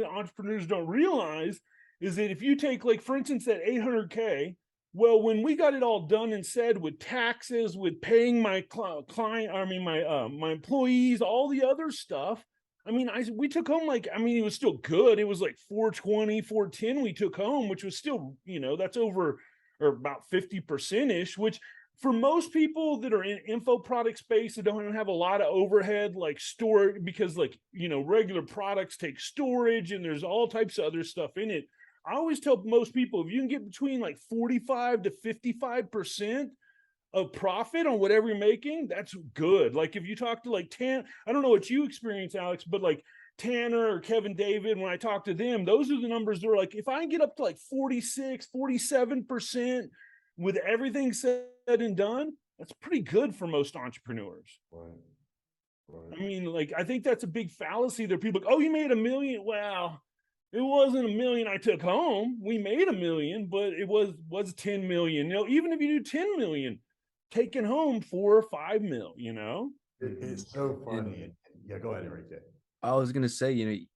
entrepreneurs don't realize is that if you take, like, for instance, that 800K, well, when we got it all done and said, with taxes, with paying my client, I mean, my employees, all the other stuff, I mean, we took home, like, I mean, it was still good. It was like 420, 410 we took home, which was still, that's over, or about 50% ish, which for most people that are in info product space that don't have a lot of overhead, like store, because, like, regular products take storage and there's all types of other stuff in it. I always tell most people, if you can get between like 45 to 55% of profit on whatever you're making, that's good. Like, if you talk to, like, I don't know what you experience, Alex, but like Tanner or Kevin David, when I talk to them, those are the numbers. They're like, if I can get up to like 46, 47% with everything said and done, that's pretty good for most entrepreneurs. Right. I mean, like, I think that's a big fallacy there. People go, oh, you made $1 million. Well, it wasn't $1 million I took home. We made $1 million, but it was 10 million. Even if you do 10 million, taking home 4 or 5 mil, It's so funny. Yeah, go ahead, Enrique. I was gonna say,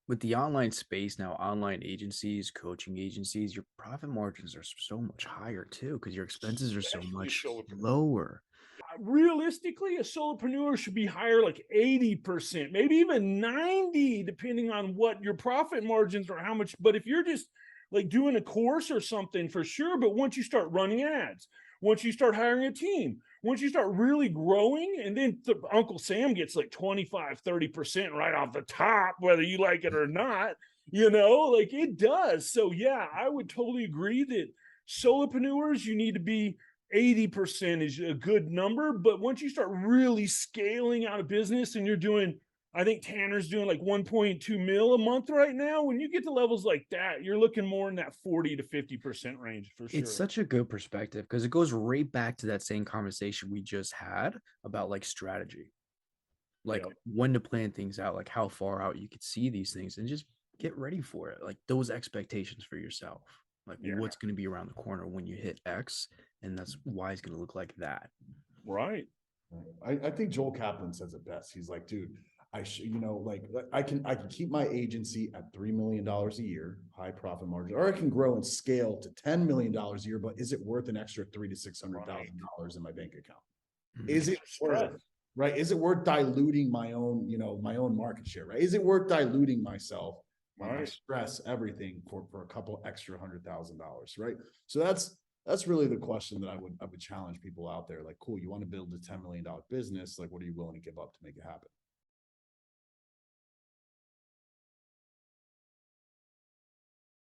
with the online space now, online agencies, coaching agencies, your profit margins are so much higher too, because your expenses are so much lower. Realistically, a solopreneur should be higher, like 80%, maybe even 90, depending on what your profit margins are, how much. But if you're just like doing a course or something, for sure. But once you start running ads, once you start hiring a team, once you start really growing, and then Uncle Sam gets like 25, 30% right off the top, whether you like it or not, like it does. So yeah, I would totally agree that solopreneurs, you need to be 80% is a good number. But once you start really scaling out of business and you're doing, I think Tanner's doing like 1.2 mil a month right now. When you get to levels like that, you're looking more in that 40 to 50% range for sure. It's such a good perspective because it goes right back to that same conversation we just had about like strategy, like when to plan things out, like how far out you could see these things and just get ready for it. Like those expectations for yourself, like what's going to be around the corner when you hit X, and that's why it's going to look like that. Right. I think Joel Kaplan says it best. He's like, dude, I can keep my agency at $3 million a year, high profit margin, or I can grow and scale to $10 million a year. But is it worth an extra $300,000 to $600,000 in my bank account? Is it worth, right? Is it worth diluting my own, my own market share, right? Is it worth diluting myself, my stress, everything for a couple extra $100,000, right? So that's really the question that I would challenge people out there. Like, cool, you want to build a $10 million business. Like, what are you willing to give up to make it happen?